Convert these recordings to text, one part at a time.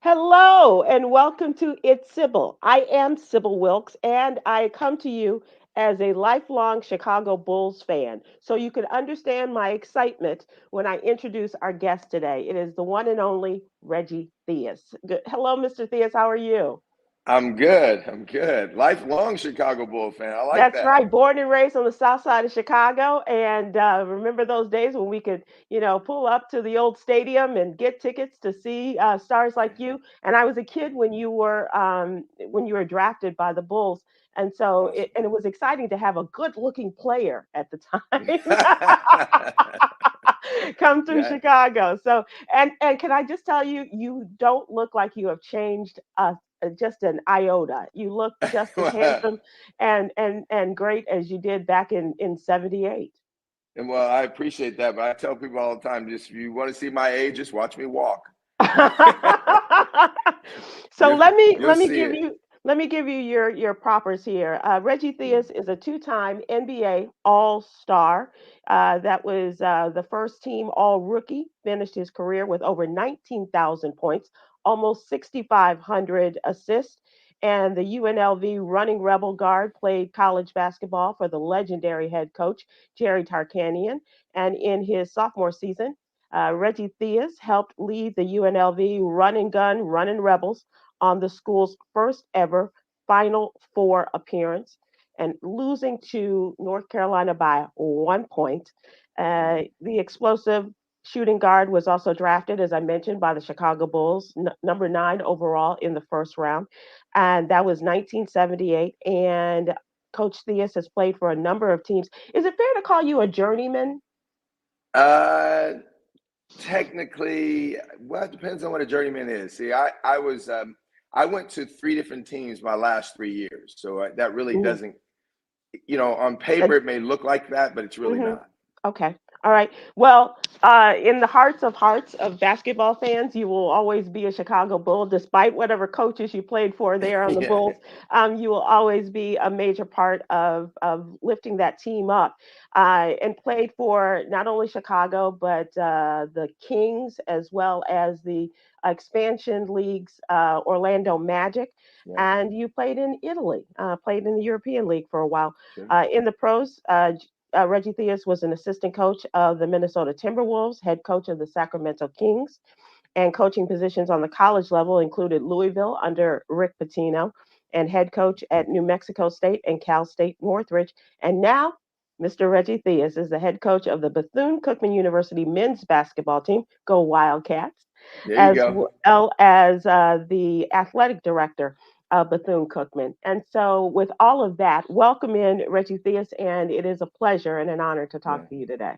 Hello and welcome to It's Sybil. I am Sybil Wilkes and I come to you as a lifelong Chicago Bulls fan. So you can understand my excitement when I introduce our guest today. It is the one and only Reggie Theus. Hello, Mr. Theus. How are you? I'm good. I'm good. Lifelong Chicago Bull fan. I like That's that. right. Born and raised on the south side of Chicago. And remember those days when we could, pull up to the old stadium and get tickets to see stars like you. And I was a kid when you were drafted by the Bulls. And so Awesome. it was exciting to have a good looking player at the time come through Yeah. Chicago. So and can I just tell you, you don't look like you have changed just an iota. You look just as Well, handsome and great as you did back in 78. and well, I appreciate that, but I tell people all the time, just if you want to see my age, just watch me walk. So you you'll let me see give it. you your propers here. Reggie Mm. Theus is a two-time NBA All-Star. That was the first team All Rookie. Finished his career with over 19,000 points, almost 6,500 assists. And the UNLV running rebel guard played college basketball for the legendary head coach Jerry Tarkanian. And in his sophomore season, Reggie Theus helped lead the UNLV Run and Gun Running Rebels on the school's first ever Final Four appearance and losing to North Carolina by 1 point. The explosive shooting guard was also drafted, as I mentioned, by the Chicago Bulls, number 9 overall in the first round. And that was 1978. And Coach Theus has played for a number of teams. Is it fair to call you a journeyman? Uh, Technically, well, it depends on what a journeyman is. See, I went to three different teams my last 3 years, so that really Mhm. doesn't, on paper it may look like that, but it's really Mm-hmm. not. Okay. All right. Well, in the hearts of basketball fans, you will always be a Chicago Bull, despite whatever coaches you played for there on the Yeah. Bulls. You will always be a major part of lifting that team up, and played for not only Chicago but the Kings as well as the expansion leagues, Orlando Magic. Yeah. And you played in Italy, played in the European League for a while. Sure. In the pros, Reggie Theus was an assistant coach of the Minnesota Timberwolves, head coach of the Sacramento Kings, and coaching positions on the college level included Louisville under Rick Pitino and head coach at New Mexico State and Cal State Northridge. And now, Mr. Reggie Theus is the head coach of the Bethune-Cookman University men's basketball team, go Wildcats, There you as go. well as the athletic director of Bethune-Cookman. And so, with all of that, welcome in Reggie Theus, and it is a pleasure and an honor to Yeah. talk to you today.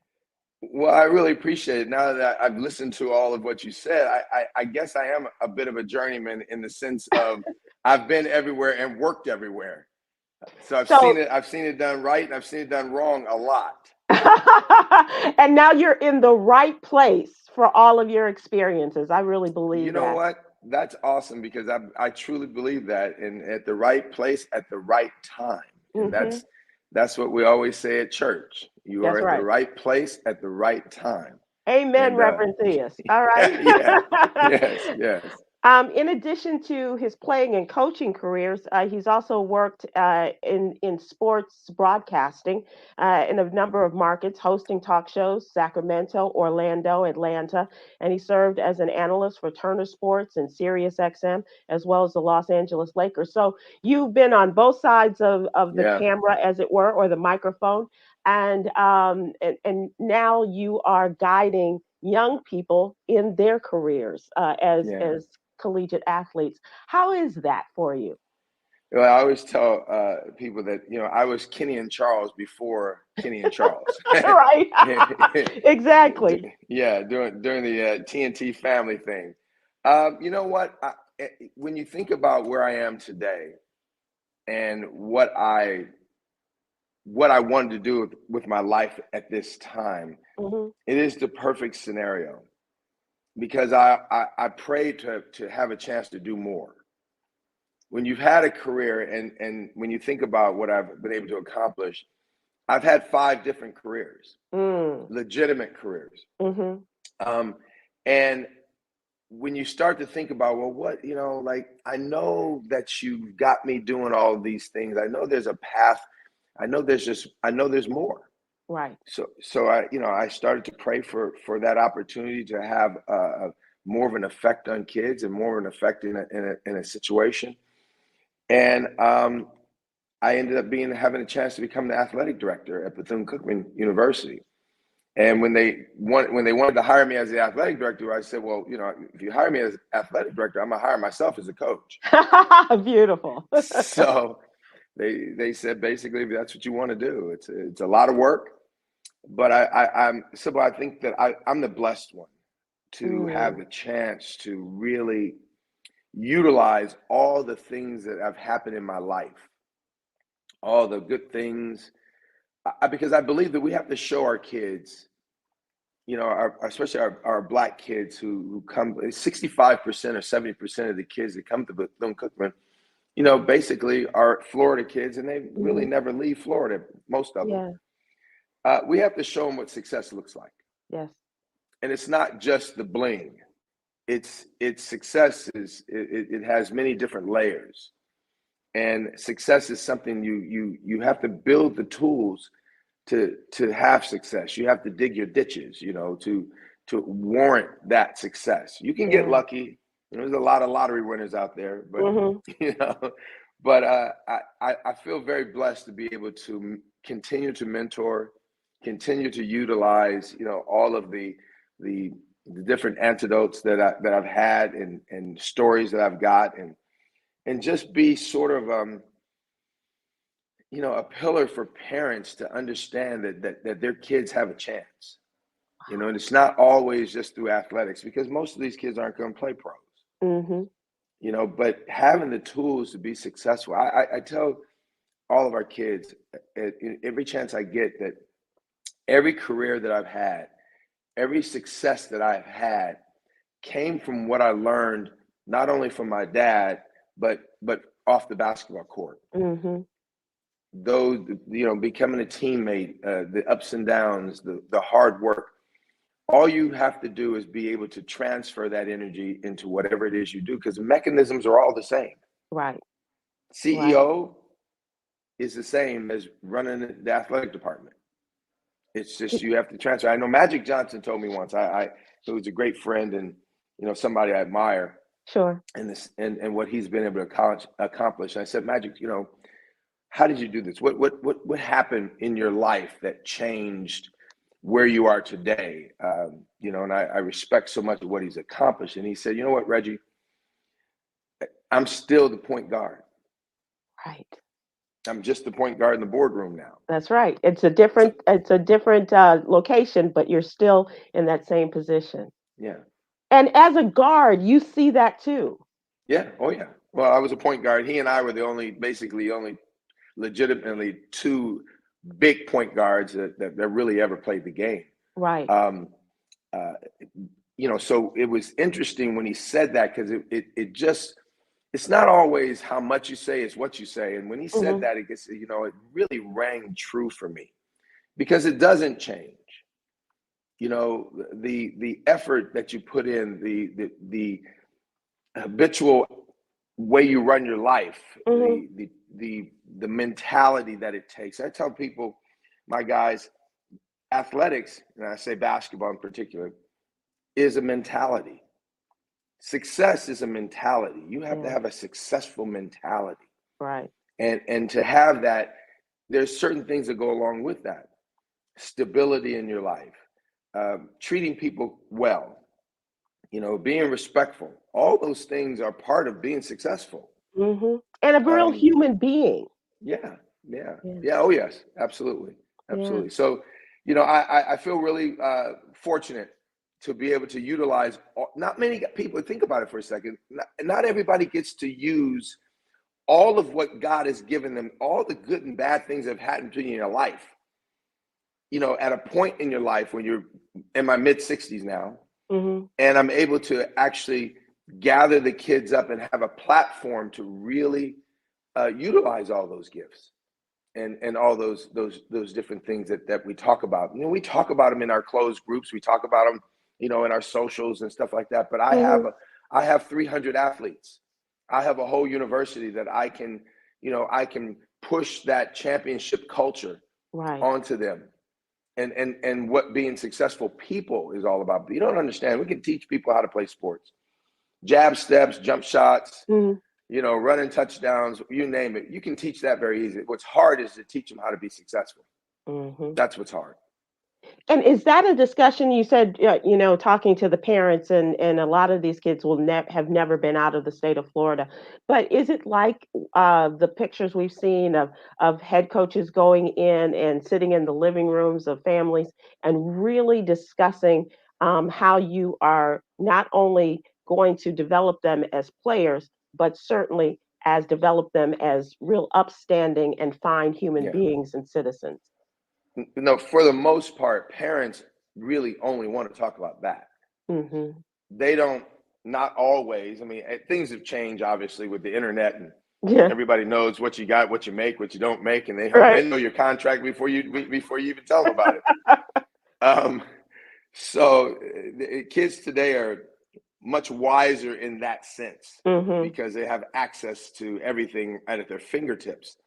Well, I really appreciate it. Now that I've listened to all of what you said, I guess I am a bit of a journeyman in the sense of I've been everywhere and worked everywhere. So So, I've seen it done right and I've seen it done wrong a lot. and now you're in the right place for all of your experiences. I really You believe know that. what? That's awesome because I truly believe that and at the right place at the right time. And Hmm. that's what we always say at church. You are That's at the right. right place at the right time. Amen, And Reverend Theus. All right. yeah, yes, yes. In addition to his playing and coaching careers, he's also worked in sports broadcasting in a number of markets, hosting talk shows, Sacramento, Orlando, Atlanta, and he served as an analyst for Turner Sports and Sirius XM, as well as the Los Angeles Lakers. So you've been on both sides of the Yeah, camera, as it were, or the microphone, and now you are guiding young people in their careers yeah. as collegiate athletes. How is that for you? Well, I always tell people that I was Kenny and Charles before Kenny and Charles. Right. Exactly. Yeah, during the TNT family thing. You know what? When you think about where I am today and what I wanted to do with my life at this time, Hmm. it is the perfect scenario because I prayed to have a chance to do more. When you've had a career and when you think about what I've been able to accomplish, I've had 5 different careers, Mm. legitimate careers. Hmm. Um, and when you start to think about, well, what, like, I know that you've got me doing all of these things. I know there's a path. I know there's more. Right. So I started to pray for that opportunity to have more of an effect on kids and more of an effect in a situation. And I ended up having a chance to become the athletic director at Bethune-Cookman University. And when they wanted to hire me as the athletic director, I said, well, if you hire me as athletic director, I'm gonna hire myself as a coach. Beautiful. So they said, basically, if that's what you want to do, it's a lot of work. But I'm Sybil, I think that I'm the blessed one to have the chance to really utilize all the things that have happened in my life, all the good things, because I believe that we have to show our kids, especially our Black kids who come, 65% or 70% of the kids that come to Bethune-Cookman, basically are Florida kids, and they really never leave Florida, most of them. We have to show them what success looks like. Yes. And it's not just the bling. It's success it has many different layers. And success is something you have to build the tools to have success. You have to dig your ditches, to warrant that success. You can get lucky. There's a lot of lottery winners out there, but but I feel very blessed to be able to continue to mentor, continue to utilize, all of the different antidotes that I've had and stories that I've got, and just be sort of a pillar for parents to understand that their kids have a chance. And it's not always just through athletics, because most of these kids aren't going to play pros. But having the tools to be successful. I tell all of our kids every chance I get that every career that I've had, every success that I've had came from what I learned, not only from my dad, but off the basketball court. Those, becoming a teammate, the ups and downs, the hard work. All you have to do is be able to transfer that energy into whatever it is you do, because the mechanisms are all the same. Right. CEO is the same as running the athletic department. It's just you have to transfer. I know Magic Johnson told me once. He was a great friend and somebody I admire. Sure. And what he's been able to accomplish. And I said, Magic, how did you do this? What happened in your life that changed where you are today? And I respect so much of what he's accomplished. And he said, you know what, Reggie, I'm still the point guard. Right. I'm just the point guard in the boardroom now. That's right. It's a different location, but you're still in that same position. Yeah. And as a guard, you see that too. Yeah. Oh yeah. Well, I was a point guard. He and I were the only legitimately two big point guards that really ever played the game. Right. So it was interesting when he said that, because it's not always how much you say, it's what you say. And when he said that, it really rang true for me, because it doesn't change. The effort that you put in, the habitual way you run your life, the mentality that it takes. I tell people, my guys, athletics, and I say basketball in particular, is a mentality. Success is a mentality. You have to have a successful mentality. Right. And to have that, there's certain things that go along with that. Stability in your life, treating people well, being respectful. All those things are part of being successful. And a real human being. Yeah. Oh yes, absolutely. Yeah. So, I feel really fortunate to be able to utilize. Not many people, think about it for a second. Not everybody gets to use all of what God has given them, all the good and bad things that have happened to you in your life. At a point in your life when you're in my mid 60s now, and I'm able to actually gather the kids up and have a platform to really utilize all those gifts and all those different things that we talk about. We talk about them in our closed groups. We talk about them in our socials and stuff like that. But Mhm. I have 300 athletes. I have a whole university that I can push that championship culture Right. onto them, and what being successful people is all about. But you don't understand. We can teach people how to play sports, jab steps, jump shots, Mhm. running touchdowns, you name it. You can teach that very easy. What's hard is to teach them how to be successful. Mhm. That's what's hard. And is that a discussion you said, talking to the parents, and a lot of these kids will have never been out of the state of Florida. But is it like the pictures we've seen of head coaches going in and sitting in the living rooms of families and really discussing how you are not only going to develop them as players, but certainly as develop them as real upstanding and fine human Yeah. beings and citizens? No, for the most part, parents really only want to talk about that. Hmm. They don't, not always. I mean, things have changed obviously with the internet, and Yeah. everybody knows what you got, what you make, what you don't make, and Right. they know your contract before you even tell them about it. Um, so the kids today are much wiser in that sense Mhm. because they have access to everything at their fingertips.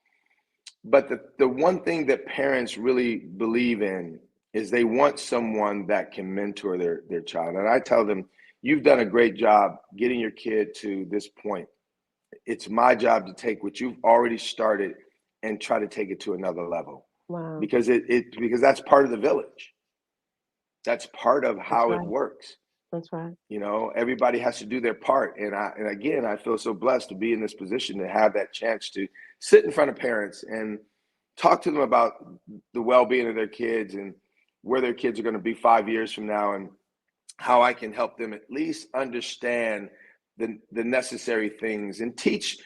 But the one thing that parents really believe in is they want someone that can mentor their child. And I tell them, you've done a great job getting your kid to this point. It's my job to take what you've already started and try to take it to another level. Wow. Because because that's part of the village. That's part of That's how it right. works. That's right. Everybody has to do their part. And again, I feel so blessed to be in this position to have that chance to sit in front of parents and talk to them about the well-being of their kids and where their kids are going to be 5 years from now, and how I can help them at least understand the necessary things and teach.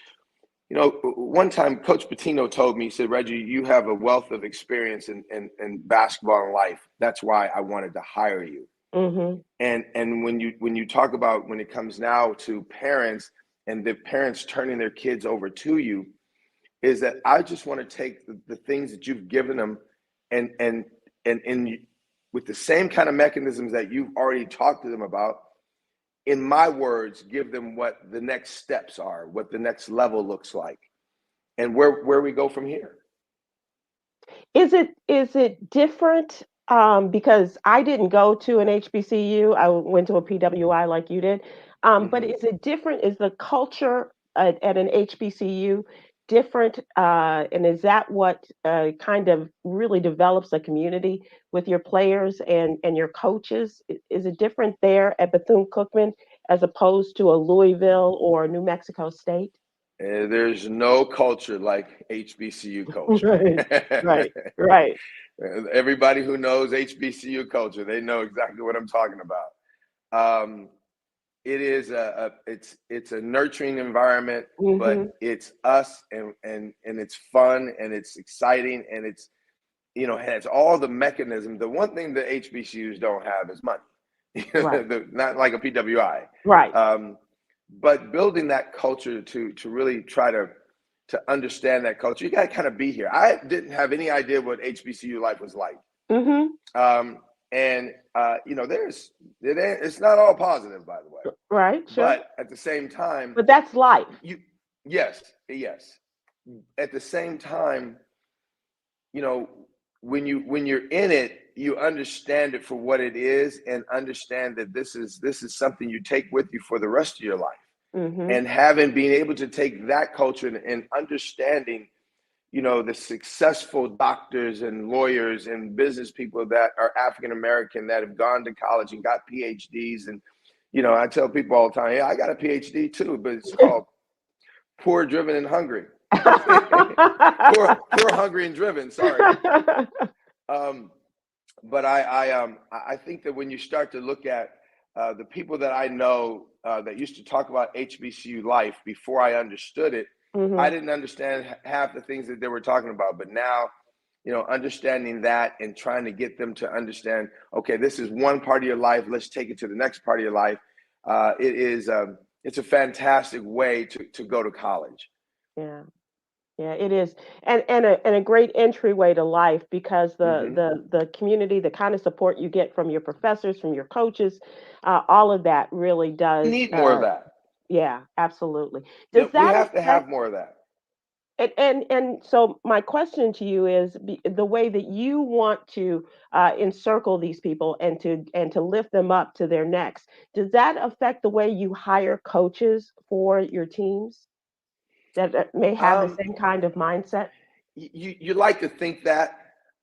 One time Coach Pitino told me, he said, Reggie, you have a wealth of experience in basketball and life. That's why I wanted to hire you. Mhm. And when you talk about, when it comes now to parents and the parents turning their kids over to you, is that I just want to take the things that you've given them, and with the same kind of mechanisms that you've already talked to them about, in my words, give them what the next steps are, what the next level looks like, and where we go from here. Is it different? Because I didn't go to an HBCU. I went to a PWI like you did. But Hmm. is it different? Is the culture at an HBCU different? And is that what kind of really develops a community with your players and your coaches? Is it different there at Bethune-Cookman as opposed to a Louisville or New Mexico State? There's no culture like HBCU culture. Right, right, right. Everybody who knows HBCU culture, they know exactly what I'm talking about. It is it's a nurturing environment, but Hmm. it's us, and it's fun, and it's exciting, and it's has all the mechanism. The one thing that HBCUs don't have is money. Right, Not like a PWI. right. Um, but building that culture to really try to understand that culture, you got to kind of be here. I didn't have any idea what HBCU life was like. Hmm. Um, and it's not all positive, by the way. Right, sure. But at the same time, But that's life. you yes, yes. At the same time, you know, when you're in it, you understand it for what it is, and understand that this is something you take with you for the rest of your life. Mhm. And having been able to take that culture and understanding, the successful doctors and lawyers and business people that are African American, that have gone to college and got PhDs. And I tell people all the time, yeah, I got a PhD too, but it's called Poor, Driven, and Hungry. Poor, hungry, and driven. Sorry. Um, but I think that when you start to look at the people that I know that used to talk about HBCU life before I understood it, I Mhm. didn't understand half the things that they were talking about. But now, understanding that and trying to get them to understand, okay, this is one part of your life. Let's take it to the next part of your life. It's a fantastic way to go to college. Yeah. Yeah, it is, and a great entryway to life because Hmm. the community, the kind of support you get from your professors, from your coaches, all of that really We does. need more of that. Yeah, absolutely. You Does know, we that have to affect? have more of that. And so my question to you is the way that you want to encircle these people and to lift them up to their next. Does that affect the way you hire coaches for your teams that may have the Um, same kind of mindset? you like to think that.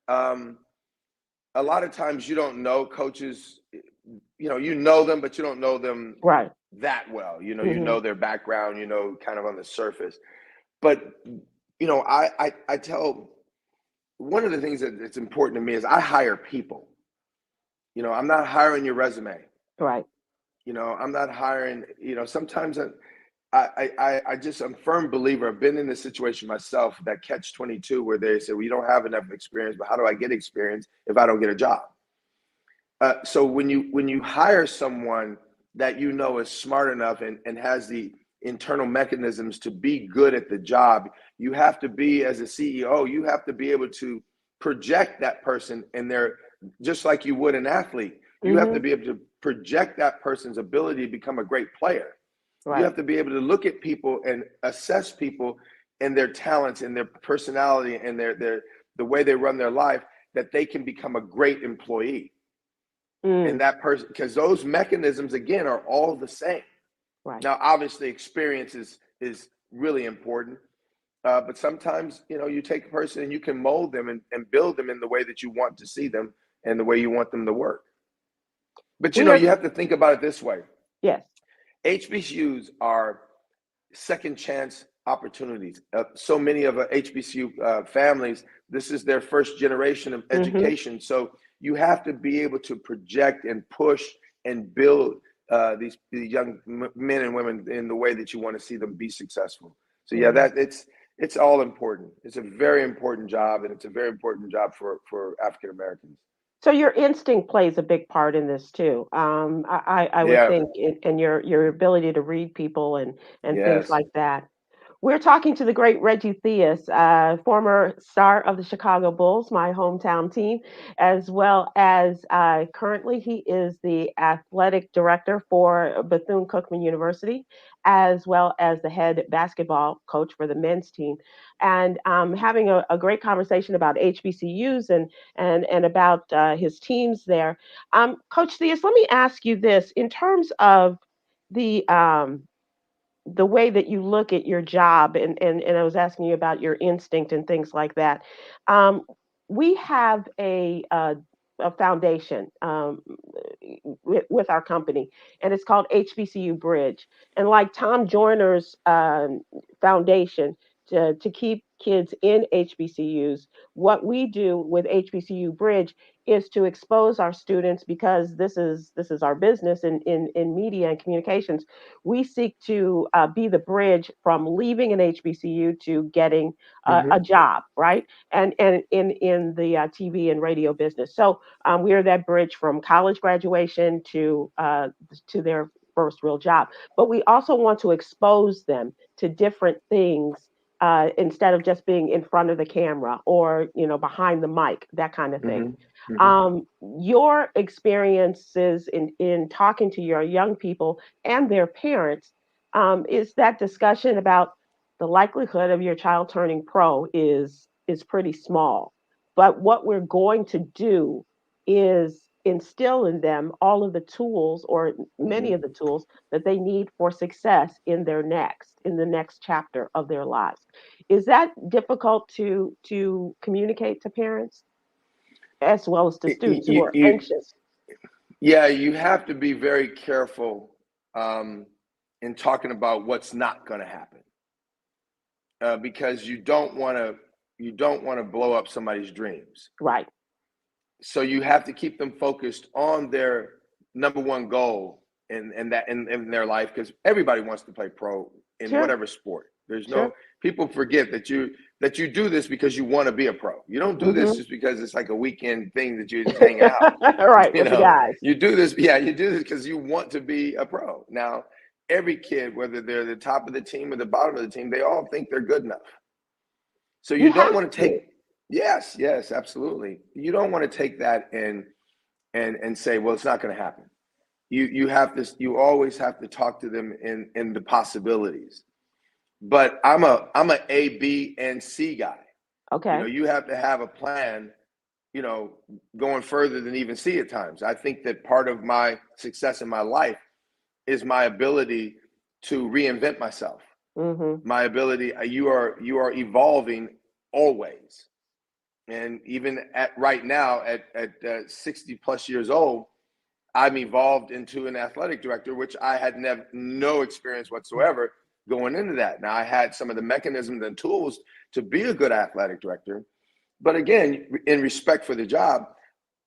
Um, a lot of times you don't know coaches. You know them, but you don't know them Right. that well. You Hmm. know their background. Kind of on the surface. But I tell one of the things that's important to me is I hire people. I'm not hiring your resume. Right. I'm not hiring. Sometimes I'm a firm believer. I've been in this situation myself, that catch 22, where they say, well, you don't have enough experience, but how do I get experience if I don't get a job? So when you hire someone that is smart enough and has the internal mechanisms to be good at the job, you have to be, as a CEO, you have to be able to project that person in their, just like you would an athlete. You have to Hmm. be able to project that person's ability to become a great player. You Right. have to be able to look at people and assess people and their talents and their personality and the way they run their life, that they can become a great employee. And Mm. that person, because those mechanisms again are all the same. Right. Now obviously experience is really important, but sometimes you take a person and you can mold them and build them in the way that you want to see them and the way you want them to work. But We are. you have to think about it this way. Yes. HBCUs are second chance opportunities. So many of HBCU families, this is their first generation of Hmm. education. So you have to be able to project and push and build these young men and women in the way that you want to see them be successful. So yeah, Yeah. that it's all important. It's a very important job, and it's a very important job for African Americans. So your instinct plays a big part in this too. I would Yeah. think, and your ability to read people and things Yes. like that. We're talking to the great Reggie Theus, former star of the Chicago Bulls, my hometown team, as well as currently he is the athletic director for Bethune-Cookman University, as well as the head basketball coach for the men's team. And having a great conversation about HBCUs and about his teams there. Coach Theus, let me ask you this in terms of the um, the way that you look at your job and I was asking you about your instinct and things like that. Um, we have a foundation with our company, and it's called HBCU Bridge. And like Tom Joyner's foundation to keep kids in HBCUs, what we do with HBCU Bridge is to expose our students because this is our business in media and communications. We seek to be the bridge from leaving an HBCU to getting a Hmm. job, right? And in the TV and radio business. So we are that bridge from college graduation to their first real job. But we also want to expose them to different things. Instead of just being in front of the camera or behind the mic, that kind of thing. Hmm. Hmm. Your experiences in talking to your young people and their parents is that discussion about the likelihood of your child turning pro is pretty small. But what we're going to do is instill in them all of the tools or many Hmm. of the tools that they need for success in the next chapter of their lives. Is that difficult to communicate to parents as well as to students who are You, anxious? yeah, you have to be very careful in talking about what's not going to happen, because you don't want to blow up somebody's dreams. Right. So you have to keep them focused on their number one goal in their life, because everybody wants to play pro in Sure. whatever sport. There's no Sure. People forget that you do this because you want to be a pro. You don't do this Hmm. just because it's like a weekend thing that you're just hanging out. Right, with the guys. You do this, yeah, you do this because you want to be a pro. Now, every kid, whether they're the top of the team or the bottom of the team, they all think they're good enough. So you You don't have want to to. take, yes, yes, absolutely. You don't want to take that and say, well, it's not going to happen. You have to, you always have to talk to them in the possibilities. But I'm a A, B, and C guy. You know, Okay. you have to have a plan, you know, going further than even C at times. I think that part of my success in my life is my ability to reinvent myself. Mm-hmm. My ability, you are evolving always. And even at right now at 60 plus years old, I'm evolved into an athletic director, which I had no experience whatsoever going into that. Now I had some of the mechanisms and tools to be a good athletic director, but again, in respect for the job,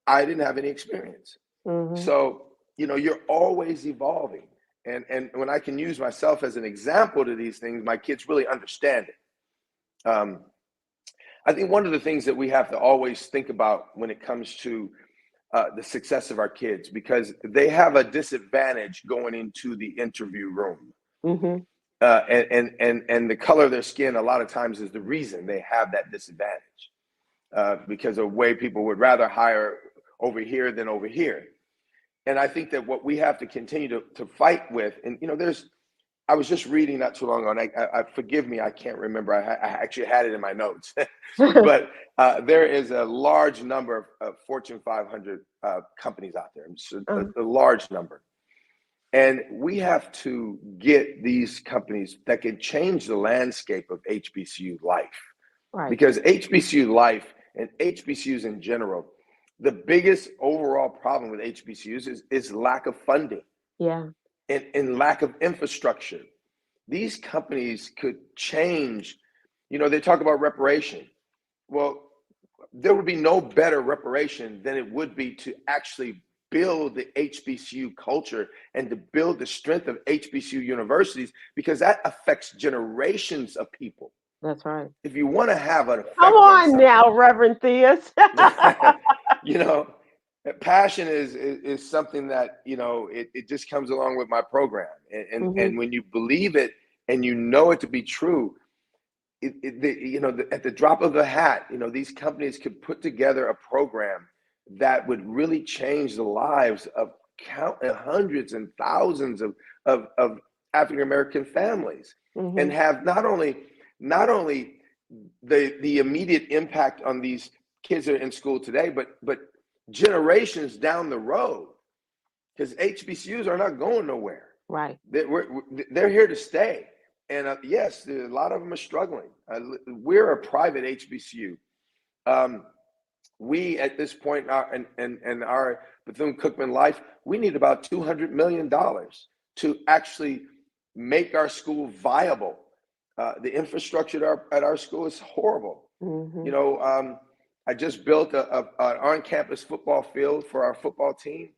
I didn't have any experience. Mm-hmm. So, you know, you're always evolving. And when I can use myself as an example to these things, my kids really understand it. I think one of the things that we have to always think about when it comes to the success of our kids, because they have a disadvantage going into the interview room. Mm-hmm. And the color of their skin a lot of times is the reason they have that disadvantage, because of way people would rather hire over here than over here. And I think that what we have to continue to fight with, and you know, I was just reading not too long ago, and I forgive me, I can't remember. I actually had it in my notes, but there is a large number of Fortune 500 companies out there, so a large number, and we have to get these companies that can change the landscape of HBCU life, Right. because HBCU life and HBCUs in general, the biggest overall problem with HBCUs is lack of funding Yeah. and lack of infrastructure. These companies could change. You know, they talk about reparation. Well, there would be no better reparation than it would be to actually build the HBCU culture and to build the strength of HBCU universities, because that affects generations of people. That's right. If you want to have an Come effect on on something, now, Reverend Theus. you know, passion is something that, you know, it just comes along with my program. Mm-hmm. And when you believe it and you know it to be true, you know, at the drop of a hat, you know, these companies could put together a program that would really change the lives of hundreds and thousands of African American families, and Mm-hmm. have not only the immediate impact on these kids that are in school today, but generations down the road, because HBCUs are not going nowhere. Right. They're here to stay. And yes, a lot of them are struggling. We're a private HBCU. We, at this point in our Bethune-Cookman life, we need about $200 million to actually make our school viable. The infrastructure at our school is horrible. Mm-hmm. You know, I just built an on-campus football field for our football team.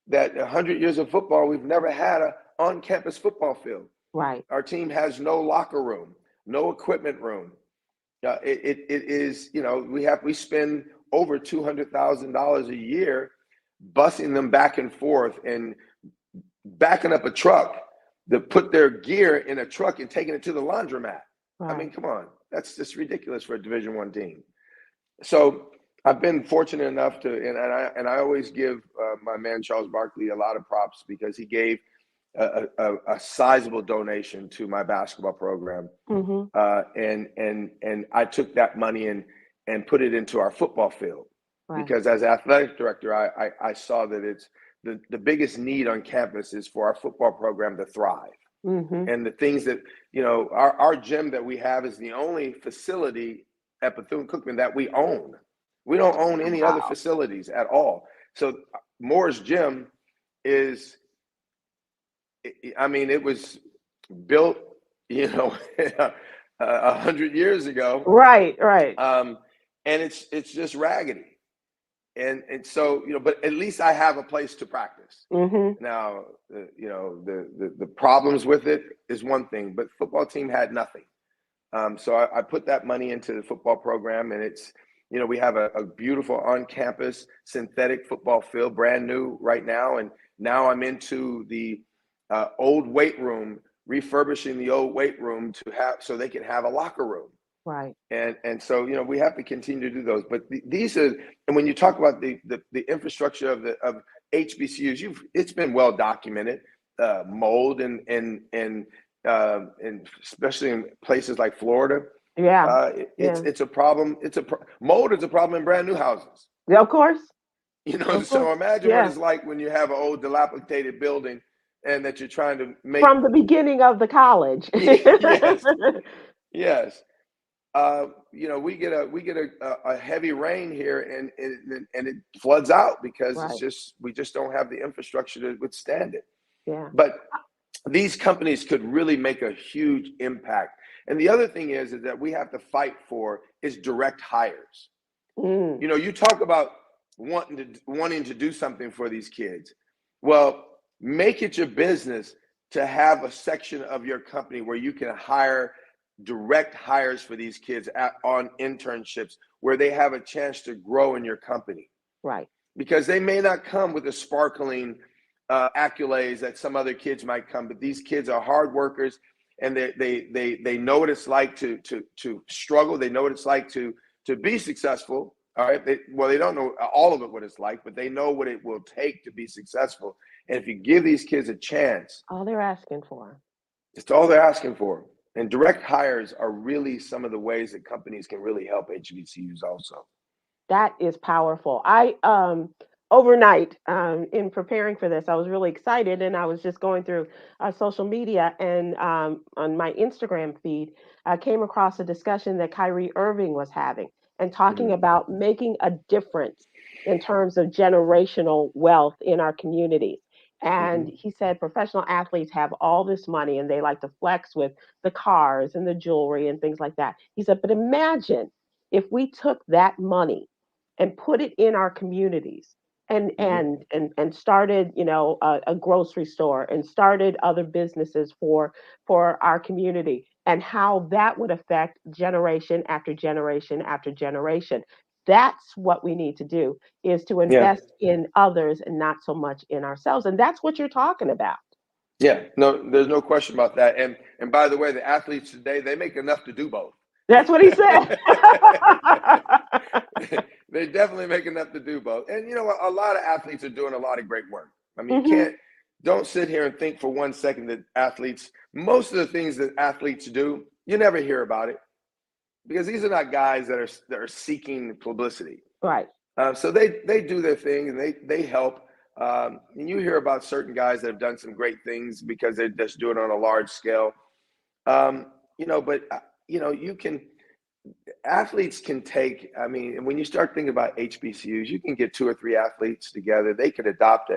That 100 years of football, we've never had an on-campus football field. Right. Our team has no locker room, no equipment room. It is, you know, we spend over $200,000 a year busing them back and forth and backing up a truck to put their gear in a truck and taking it to the laundromat. I mean, Right. come on, that's just ridiculous for a Division I team. So I've been fortunate enough to, and I always give my man Charles Barkley a lot of props, because he gave a sizable donation to my basketball program, Mm-hmm. and I took that money and put it into our football field, Right. because as athletic director, I saw that it's the biggest need on campus is for our football program to thrive. Mm-hmm. And the things that, you know, our gym that we have is the only facility at Bethune-Cookman that we own. We don't own any other Wow. facilities at all. So Moore's Gym is, I mean, it was built, you know, 100 years ago, Right. Right. and it's just raggedy. And so, you know, but at least I have a place to practice. Mm-hmm. Now, you know, the problems with it is one thing, but football team had nothing. So I put that money into the football program, and it's, you know, we have a beautiful on-campus synthetic football field, brand new right now. And now I'm into the old weight room, refurbishing the old weight room to have, so they can have a locker room. Right. And so we have to continue to do those. But these are, and when you talk about the infrastructure of HBCUs, it's been well documented. Mold and especially in places like Florida, Yeah. it's Yeah. it's a problem. Mold is a problem in brand new houses. Yeah, of course. Of So course. imagine what Yeah. it's like when you have an old dilapidated building and that you're trying to make. From the beginning of the college. Yes, yes. We get a heavy rain here, and it floods out because Right. we just don't have the infrastructure to withstand it. Yeah. But these companies could really make a huge impact. And the other thing is that we have to fight for is direct hires. Mm. You talk about wanting to do something for these kids. Well, make it your business to have a section of your company where you can hire direct hires for these kids on internships where they have a chance to grow in your company, Right. because they may not come with the sparkling accolades that some other kids might come, but these kids are hard workers, and they know what it's like to struggle. They know what it's like to be successful. All right. They don't know all of it, what it's like, but they know what it will take to be successful. And if you give these kids a chance, All they're asking for. it's all they're asking for. And direct hires are really some of the ways that companies can really help HBCUs also. That is powerful. I overnight in preparing for this, I was really excited, and I was just going through social media, and on my Instagram feed, I came across a discussion that Kyrie Irving was having and talking Mm-hmm. about making a difference in terms of generational wealth in our communities. And Mm-hmm. he said professional athletes have all this money and they like to flex with the cars and the jewelry and things like that. He said, but imagine if we took that money and put it in our communities and Mm-hmm. started a grocery store and started other businesses for our community, and how that would affect generation after generation after generation. That's what we need to do, is to Yeah. invest in others and not so much in ourselves, and that's what you're talking about. Yeah. No, there's no question about that. And by the way, the athletes today, they make enough to do both. That's what he said. They definitely make enough to do both. And a lot of athletes are doing a lot of great work. I mean, Hmm. don't sit here and think for 1 second that most of the things that athletes do, you never hear about it, because these are not guys that are seeking publicity. Right. So they do their thing, and they help. And you hear about certain guys that have done some great things because they're just doing it on a large scale. But you can athletes can take. I mean, when you start thinking about HBCUs, you can get 2 or 3 athletes together. They could adopt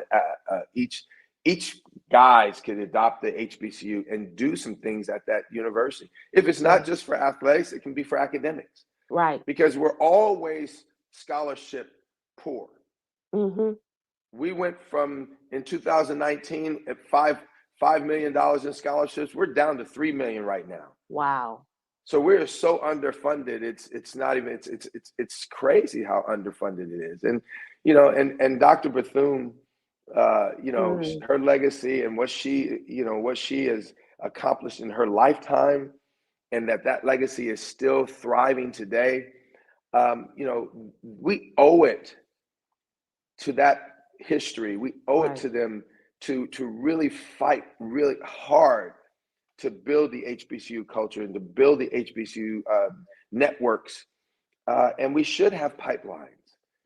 each guys could adopt the HBCU and do some things at that university. If it's Yeah. not just for athletics, it can be for academics, Right. because we're always scholarship poor. Hmm. We went from, in 2019, at $5 million in scholarships. We're down to 3 million right now. Wow. So we're so underfunded. It's not even it's crazy how underfunded it is. And and Dr. Bethune, Mm. her legacy and what she has accomplished in her lifetime, and that legacy is still thriving today. We owe it to that history. We owe it Right. to them to really fight really hard to build the HBCU culture and to build the HBCU networks. And we should have pipelines.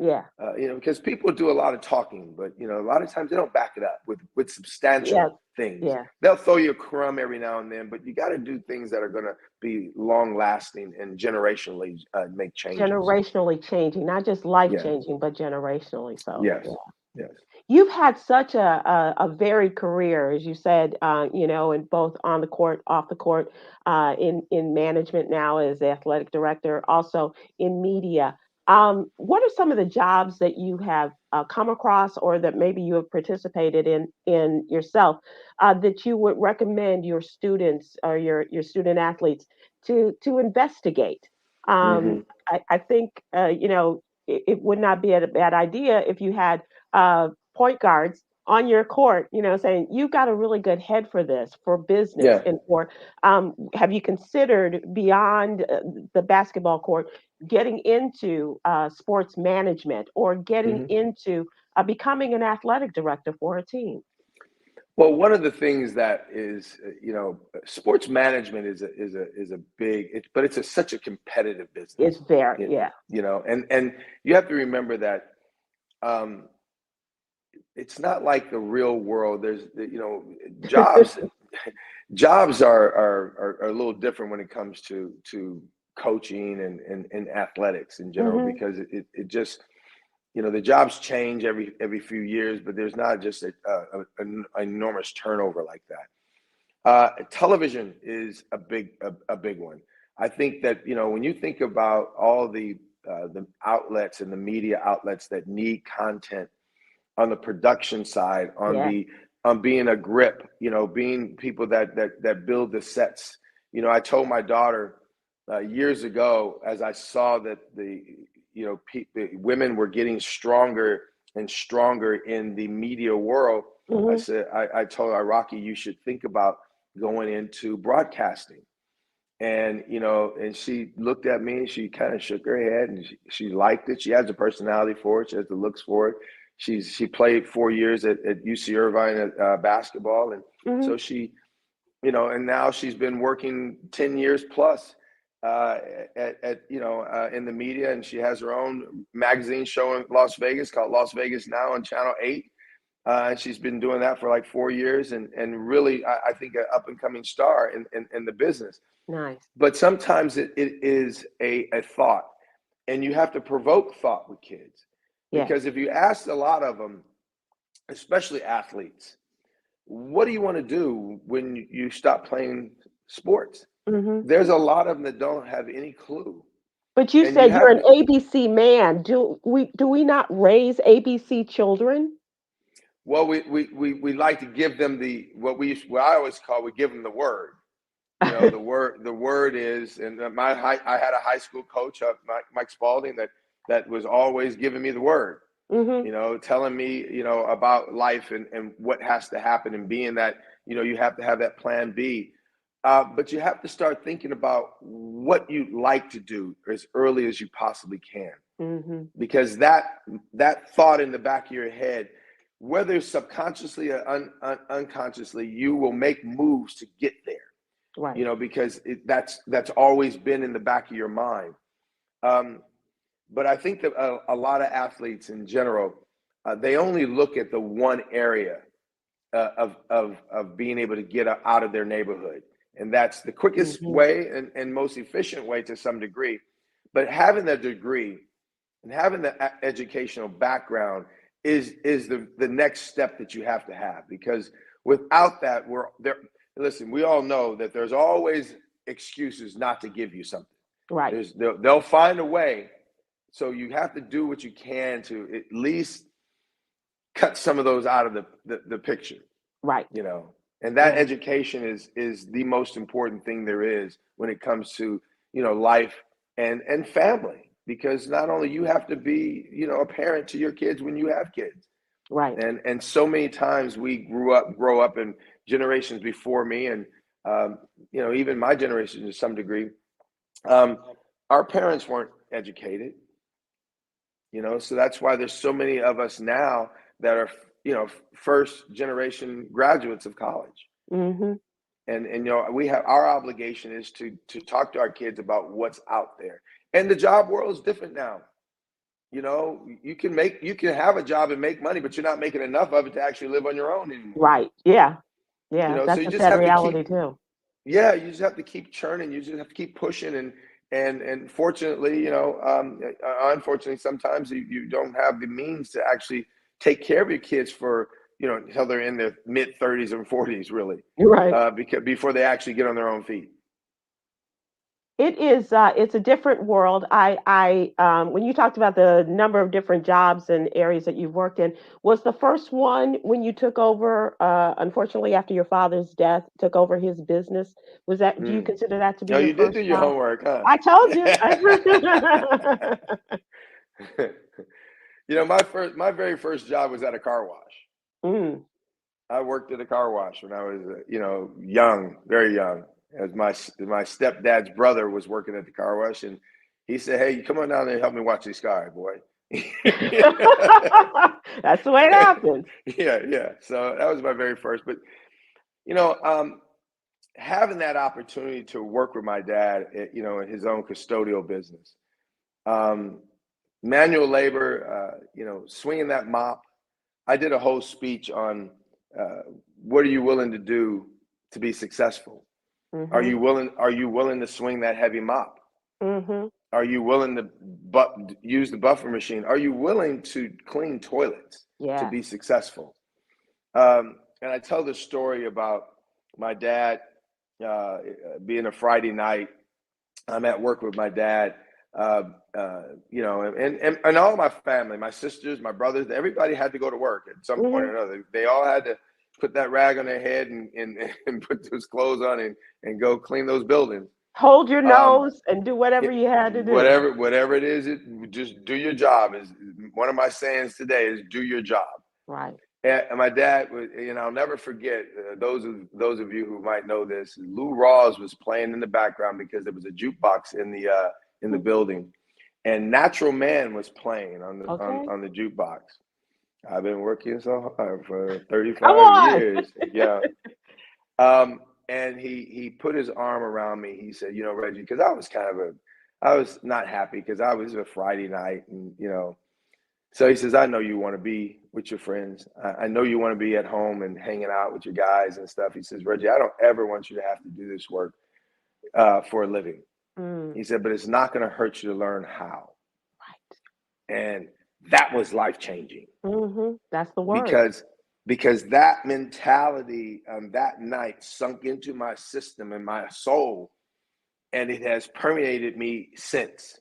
Yeah. Because people do a lot of talking, but a lot of times they don't back it up with Yeah. substantial things. Yeah. They'll throw you a crumb every now and then, but you got to do things that are going to be long lasting and generationally make changes. Generationally changing, not just life Yeah. changing, but generationally. So, Yes. yeah. Yes. You've had such a varied career, as you said, in both on the court, off the court, in management now as athletic director, also in media. What are some of the jobs that you have come across, or that maybe you have participated in yourself, that you would recommend your students or your student athletes to investigate? Hmm. I think it would not be a bad idea if you had point guards on your court, saying you've got a really good head for this, for business, Yeah. and for have you considered beyond the basketball court getting into sports management or getting Hmm. into becoming an athletic director for a team? Well, one of the things that is, sports management is a big, but it's such a competitive It's business, very, yeah. and you have to remember that um, it's not like the real world. There's, jobs jobs are a little different when it comes to coaching and athletics in general, Hmm. because it just, the jobs change every few years, but there's not just an enormous turnover like that. Television is a big one. I think that, when you think about all the outlets and the media outlets that need content on the production side, Yeah. on being a grip, being people that build the sets. I told my daughter years ago, as I saw that the women were getting stronger and stronger in the media world. I Hmm. said, I told her, Rocky, you should think about going into broadcasting. And she looked at me and she kind of shook her head, and she liked it. She has the personality for it. She has the looks for it. She played 4 years at UC Irvine at basketball. And Hmm. so and now she's been working 10 years plus uh, in the media, and she has her own magazine show in Las Vegas called Las Vegas Now on Channel 8. And she's been doing that for like 4 years, and really, I think, an up and coming star in the business. Nice. But sometimes it is a thought, and you have to provoke thought with kids, Yes. because if you ask a lot of them, especially athletes, what do you want to do when you stop playing sports? Hmm. There's a lot of them that don't have any clue, But you and you said you're have an to. ABC man. Do we not raise ABC children? Well, we like to give them what I always call, we give them the word. The word is, and I had a high school coach, Mike Spalding, that was always giving me the word, Hmm. telling me, about life and what has to happen, and being that, you have to have that plan B. But you have to start thinking about what you'd like to do as early as you possibly can, Hmm. because that thought in the back of your head, whether subconsciously or unconsciously, you will make moves to get there, Right. because that's always been in the back of your mind. Um, but I think that a lot of athletes in general, they only look at the one area of being able to get out of their neighborhood, and that's the quickest Hmm. way and most efficient way to some degree. But having that degree and having the educational background is the next step that you have to have, because without that, we're there. Listen, we all know that there's always excuses not to give you something. Right. They'll find a way. So you have to do what you can to at least cut some of those out of the picture, Right. and that Yeah. education is the most important thing there is when it comes to, life and family, because not only you have to be, a parent to your kids when you have kids, Right. and so many times we grow up in generations before me, and even my generation to some degree, um, our parents weren't educated, so that's why there's so many of us now that are, first generation graduates of college. Hmm. And we have, our obligation is to talk to our kids about what's out there. And the job world is different now. You can have a job and make money, but you're not making enough of it to actually live on your own anymore. Right. Yeah. Yeah. So That's you a just sad have to reality keep, too. yeah, you just have to keep churning. You just have to keep pushing, and fortunately, unfortunately, sometimes you don't have the means to actually take care of your kids for, until they're in their mid 30s and 40s, really, Right. because before they actually get on their own feet. It is. It's a different world. When you talked about the number of different jobs and areas that you've worked in, was the first one when you took over? Unfortunately, after your father's death, took over his business. Was that? Do you Mm. consider that to be No, your you did do first your job? homework, huh? I told you. My very first job was at a car wash. Mm. I worked at a car wash when I was, young, very young. As my stepdad's brother was working at the car wash, and he said, "Hey, come on down there and help me watch these cars, boy." That's the way it happens. Yeah, yeah. So that was my very first. But you know, um, having that opportunity to work with my dad, in his own custodial business, um, manual labor, swinging that mop. I did a whole speech on what are you willing to do to be successful? Are Mhm. you willing? Are you willing to swing that heavy mop? Mhm. Are you willing to use the buffer machine? Are you willing to clean toilets to Yes. be successful? And I tell this story about my dad uh, being a Friday night. I'm at work with my dad, uh, and all my family, my sisters, my brothers, everybody had to go to work at some point Mhm. or another. They all had to put that rag on their head and put those clothes on and go clean those buildings. Hold your Um, nose and do whatever it, you had to do. whatever it is, just do your job. Is one of my sayings today is do your job. Right. And my dad, I'll never forget, those of you who might know this. Lou Rawls was playing in the background because there was a jukebox in the Hmm. building, and Natural Man was playing on the on, Okay. on the jukebox. I've been working so hard for Come 35 on. years. Yeah. And he put his arm around me. He said, Reggie, because I was not happy because I was a Friday night, and so he says, I know you want to be with your friends. I know you want to be at home and hanging out with your guys and stuff. He says, Reggie, I don't ever want you to have to do this work for a living. Mm. He said, but it's not going to hurt you to learn how. Right. And that was life changing Mhm. That's the word. because that mentality that night sunk into my system and my soul, and it has permeated me since.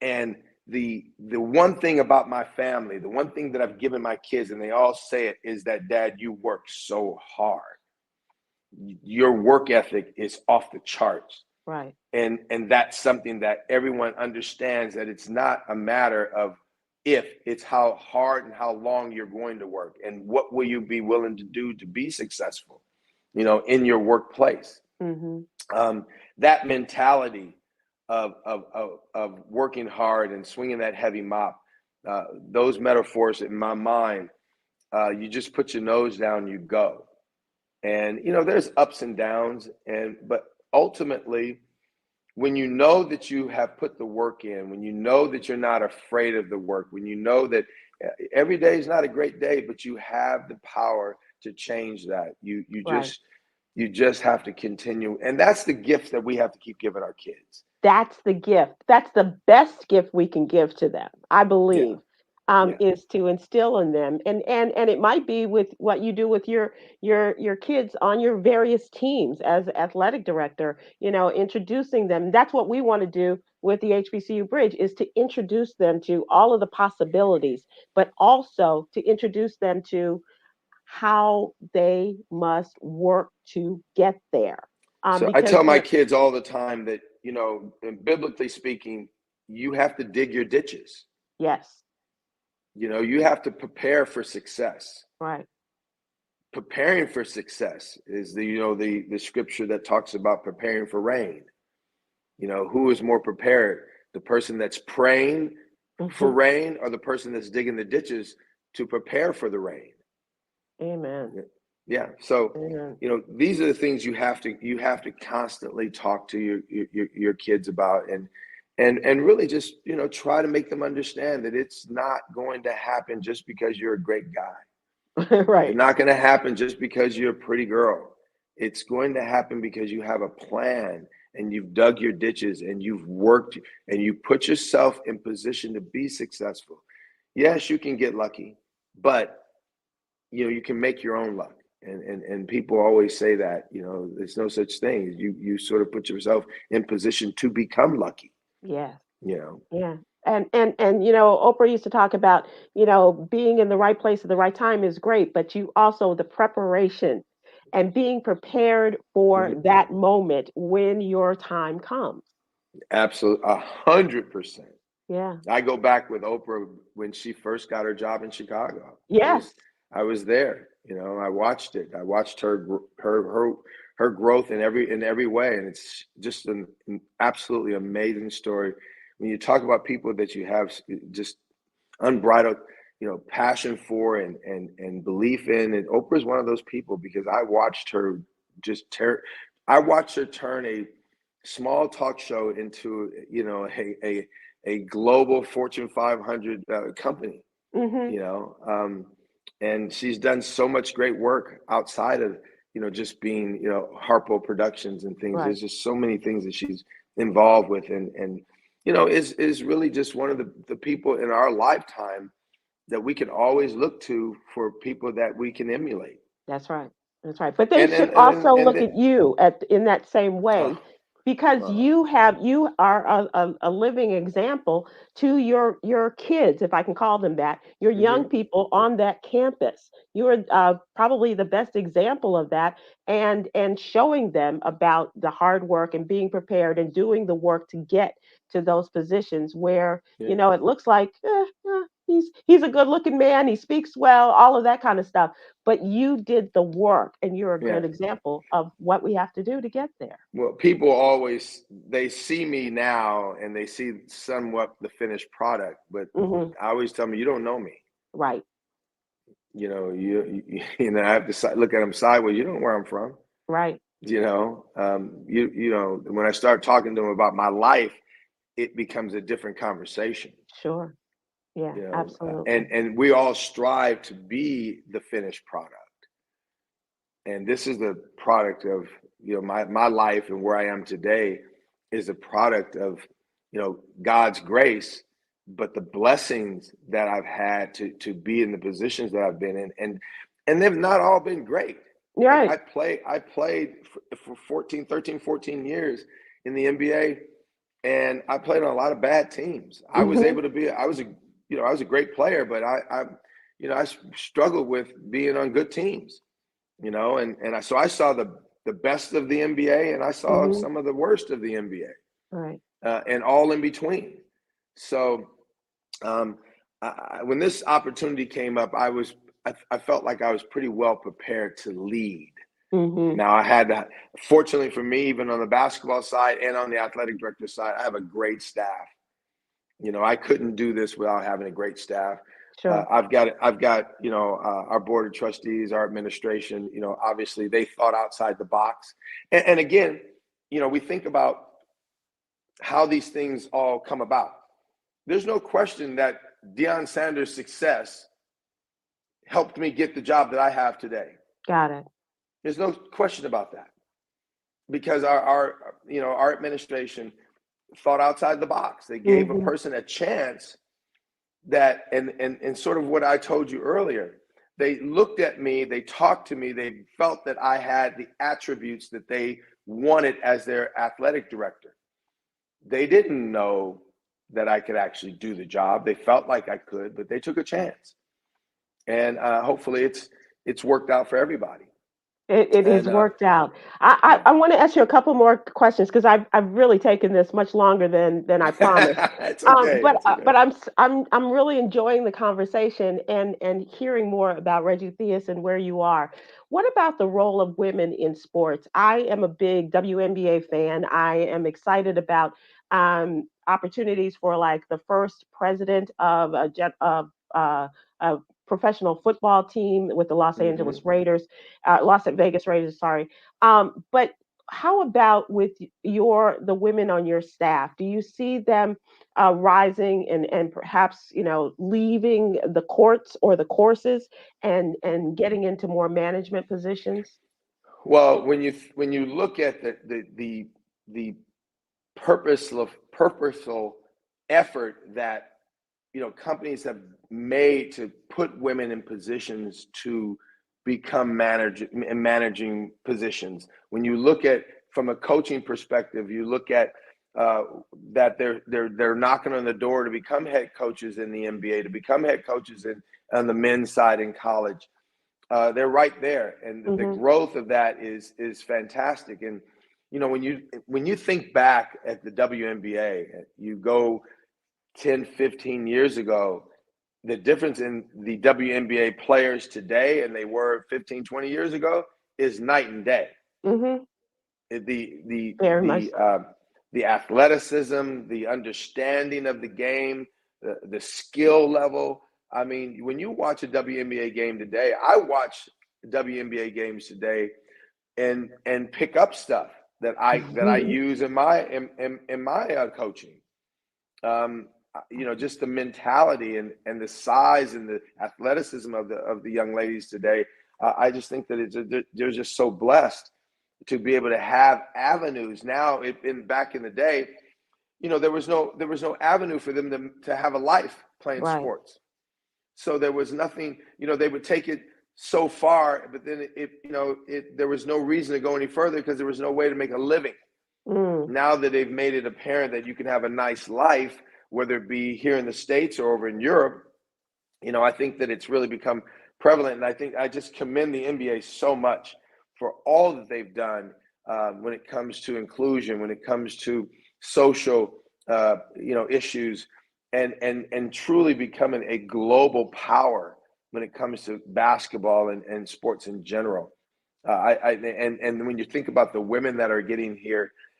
And the one thing about my family, the one thing that I've given my kids, and they all say it, is that Dad, you work so hard. Your work ethic is off the charts. Right. And that's something that everyone understands, that it's not a matter of if, it's how hard and how long you're going to work and what will you be willing to do to be successful, in your workplace. Mhm. um, that mentality of working hard and swinging that heavy mop, those metaphors in my mind, you just put your nose down, you go. And there's ups and downs, but ultimately, when you know that you have put the work in, when you know that you're not afraid of the work, when you know that every day is not a great day, but you have the power to change that. Right. You just have to continue. And that's the gift that we have to keep giving our kids. That's the gift. That's the best gift we can give to them, I Yeah. believe, Yeah. is to instill in them. And it might be with what you do with your kids on your various teams as athletic director, introducing them. That's what we want to do with the HBCU Bridge, is to introduce them to all of the possibilities, but also to introduce them to how they must work to get there. So I Because tell my they're kids all the time that, and biblically speaking, you have to dig your ditches. Yes. You have to prepare for success. Right. Preparing for success is the scripture that talks about preparing for rain. Who is more prepared? The person that's praying for Mhm. rain, or the person that's digging the ditches to prepare for the rain? Amen. Yeah. So, Amen. these are the things you have to constantly talk to your kids about, and really just, try to make them understand that it's not going to happen just because you're a great guy. It's Right. not going to happen just because you're a pretty girl. It's going to happen because you have a plan, and you've dug your ditches, and you've worked, and you put yourself in position to be successful. Yes, you can get lucky, but you can make your own luck. And people always say that, there's no such thing. You sort of put yourself in position to become lucky, Yes. you know. Yeah. And Oprah used to talk about, being in the right place at the right time is great, but you also the preparation and being prepared for Mhm. that moment when your time comes. Absolutely, 100%. Yeah. I go back with Oprah when she first got her job in Chicago. I Yes. was I was there. I watched it. I watched her growth in every way, and it's just an absolutely amazing story. When you talk about people that you have just unbridled, passion for and belief in, and Oprah's one of those people, because I watched her I watched her turn a small talk show into a global Fortune 500 company. Mm-hmm. you know and she's done so much great work outside of just being Harpo Productions and things. Right. There's just so many things that she's involved with, and is really just one of the people in our lifetime that we can always look to for people that we can emulate. That's right. That's right. But they and should and and, also and look then, at you in that same way, oh, because oh, you are a living example to your kids, if I can call them that, your young mhm, people on that campus. You are probably the best example of that, and showing them about the hard work and being prepared and doing the work to get to those positions where yeah, it looks like he's a good looking man, he speaks well, all of that kind of stuff, but you did the work, and you're a yeah. good example of what we have to do to get there. Well, people always, they see me now and they see somewhat the finished product, but Hmm. I always tell them, you don't know me. Right. I have to look at them sideways. You don't know where I'm from. Right. When I start talking to them about my life, it becomes a different conversation. Sure. Yeah, And absolutely. we all strive to be the finished product. And this is the product of my life, and where I am today is a product of God's grace, but the blessings that I've had to be in the positions that I've been in, and they've not all been great. You're Like right. I played for 14 years in the NBA, and I played on a lot of bad teams. I was Hmm. able to be I was a great player, but I struggled with being on good teams, so I saw the best of the NBA, and I saw Hmm. some of the worst of the Right. NBA, and all in between. So um, when this opportunity came up, I felt like I was pretty well prepared to lead. Hmm. Now I had that. Fortunately for me, even on the basketball side and on the athletic director side, I have a great staff. I couldn't do this without having a great staff. Sure. I've got our board of trustees, our administration. Obviously they thought outside the box, and again, we think about how these things all come about. There's no question that Deion Sanders' success helped me get the job that I have today. Got it. There's no question about that, because our administration thought outside the box. They gave a Hmm. person a chance that, and sort of what I told you earlier. They looked at me, they talked to me, they felt that I had the attributes that they wanted as their athletic director. They didn't know that I could actually do the job. They felt like I could, but they took a chance, and hopefully it's worked out for everybody. It has And worked out. I, yeah, I want to ask you a couple more questions, because I've really taken this much longer than I promised. it's okay. It's okay. But I'm really enjoying the conversation and hearing more about Reggie Theus and where you are. What about the role of women in sports? I am a big WNBA fan. I am excited about opportunities for, like, the first president of a professional football team with the Mm-hmm. Las Vegas Raiders, sorry. But how about with the women on your staff? Do you see them rising and perhaps leaving the courts or the courses and getting into more management positions? Well, when you look at the purposeful effort that companies have made to put women in positions to become managing positions. When you look at, from a coaching perspective, you look at uh, that they're knocking on the door to become head coaches in the NBA, to become head coaches on the men's side in college. They're right there, and the Hmm. growth of that is fantastic. And when you think back at the WNBA, you go 10, 15 years ago, the difference in the WNBA players today and they were 15, 20 years ago is night and day. Mm-hmm. Very much so. The athleticism, the understanding of the game, the skill level. I mean, when you watch a WNBA game today, I watch WNBA games today and pick up stuff that I use in my coaching. Just the mentality and the size and the athleticism of the young ladies today. I just think that they're just so blessed to be able to have avenues now. Back in the day, there was no avenue for them to have a life playing Right. sports. So there was nothing. They would take it so far, but then there was no reason to go any further because there was no way to make a living. Now that they've made it apparent that you can have a nice life, whether it be here in the States or over in Europe, I think that it's really become prevalent. And I just commend the NBA so much for all that they've done when it comes to inclusion, when it comes to social, issues, and truly becoming a global power when it comes to basketball and sports in general. And when you think about the women that are getting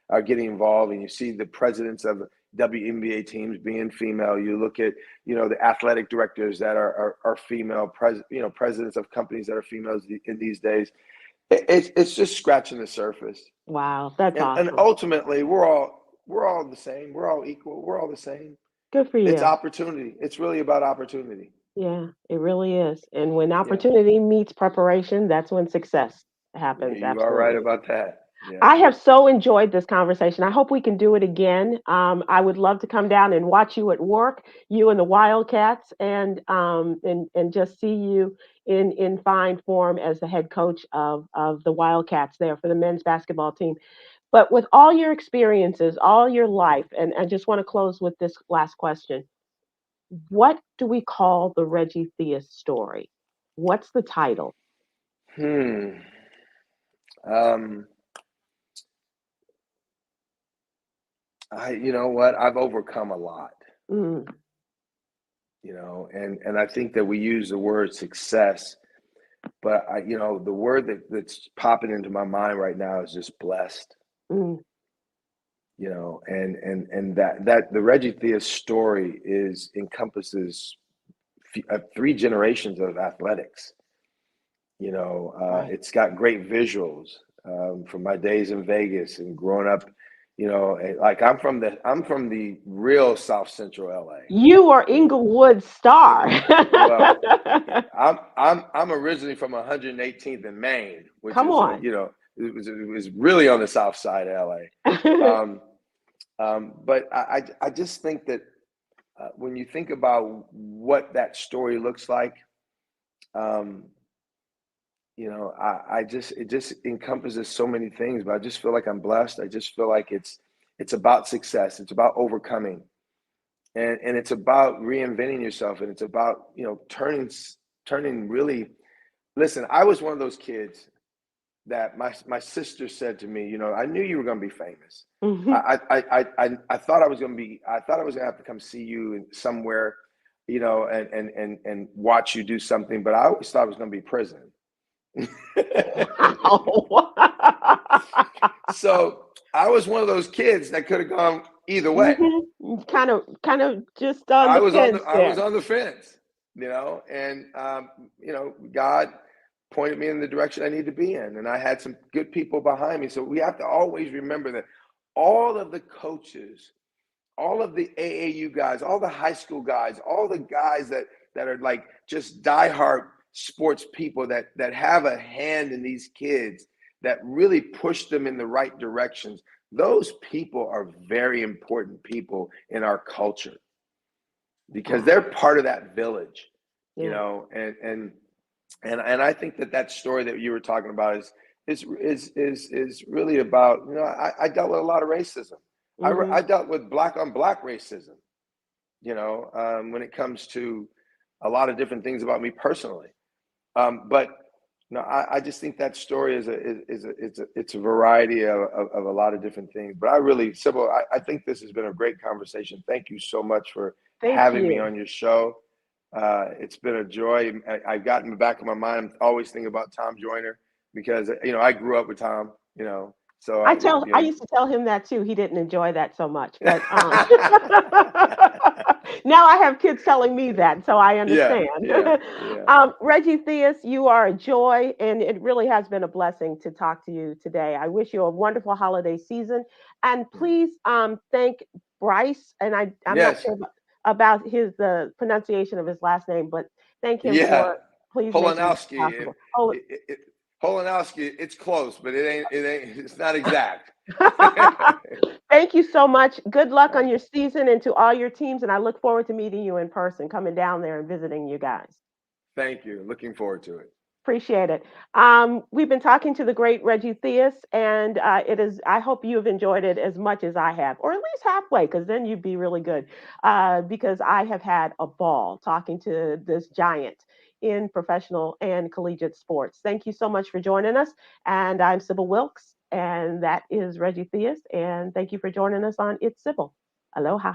involved, and you see the presidents of WNBA teams being female, you look at the athletic directors that are female, presidents of companies that are females in these days. It's just scratching the surface. Wow, that's awesome. And ultimately, we're all the same. We're all equal. We're all the same. Good for you. It's opportunity. It's really about opportunity. Yeah, it really is. And when opportunity meets preparation, that's when success happens. You are right Absolutely. about that. Yeah. I have so enjoyed this conversation. I hope we can do it again. I would love to come down and watch you at work, you and the Wildcats, and just see you in fine form as the head coach of the Wildcats there for the men's basketball team. But with all your experiences, all your life, and I just want to close with this last question. What do we call the Reggie Theus story? What's the title? You know what? I've overcome a lot. Mm. And I think that we use the word success, but the word that's popping into my mind right now is just blessed. Mm. And that the Reggie Theus story encompasses 3 generations of athletics. Right. It's got great visuals from my days in Vegas and growing up. Like I'm from the real South Central LA. You are Inglewood star. Well, I'm originally from 118th in Maine, which Come is on. it was really on the south side of LA. But I just think that when you think about what that story looks like, it just encompasses so many things. But I just feel like I'm blessed. I just feel like it's about success. It's about overcoming, and it's about reinventing yourself, and it's about turning really. Listen, I was one of those kids that my sister said to me, I knew you were going to be famous. I thought I was going to have to come see you somewhere, and watch you do something. But I always thought it was going to be prison. So I was one of those kids that could have gone either way. Kind of just on the fence. I was on the fence, and God pointed me in the direction I need to be in, and I had some good people behind me. So we have to always remember that all of the coaches, all of the AAU guys, all the high school guys, all the guys that are like just diehard sports people that have a hand in these kids, that really push them in the right directions. Those people are very important people in our culture because they're part of that village, and I think that story that you were talking about is really about, I dealt with a lot of racism. I dealt with black on black racism, when it comes to a lot of different things about me personally. But I just think that story it's a variety of a lot of different things. But Sybil, I think this has been a great conversation. Thank you so much for having me on your show. It's been a joy. I've gotten in the back of my mind. I'm always thinking about Tom Joyner because I grew up with Tom. So I used to tell him that too. He didn't enjoy that so much, but now I have kids telling me that, so I yeah, understand. yeah, yeah, Reggie Theus, you are a joy, and it really has been a blessing to talk to you today. I wish you a wonderful holiday season, and please thank Bryce. And I'm not yes, sure about the pronunciation of his last name, but thank him yeah. for please making this Polanowski. possible. Oh, Polanowski. It's close, but it ain't. It ain't. It's not exact. thank you so much. Good luck on your season and to all your teams. And I look forward to meeting you in person, coming down there and visiting you guys. Thank you. Looking forward to it. Appreciate it. We've been talking to the great Reggie Theus, and it is. I hope you have enjoyed it as much as I have, or at least halfway, because then you'd be really good. Because I have had a ball talking to this giant in professional and collegiate sports. Thank you so much for joining us. And I'm Sybil Wilkes, and that is Reggie Theus. And thank you for joining us on It's Sybil. Aloha.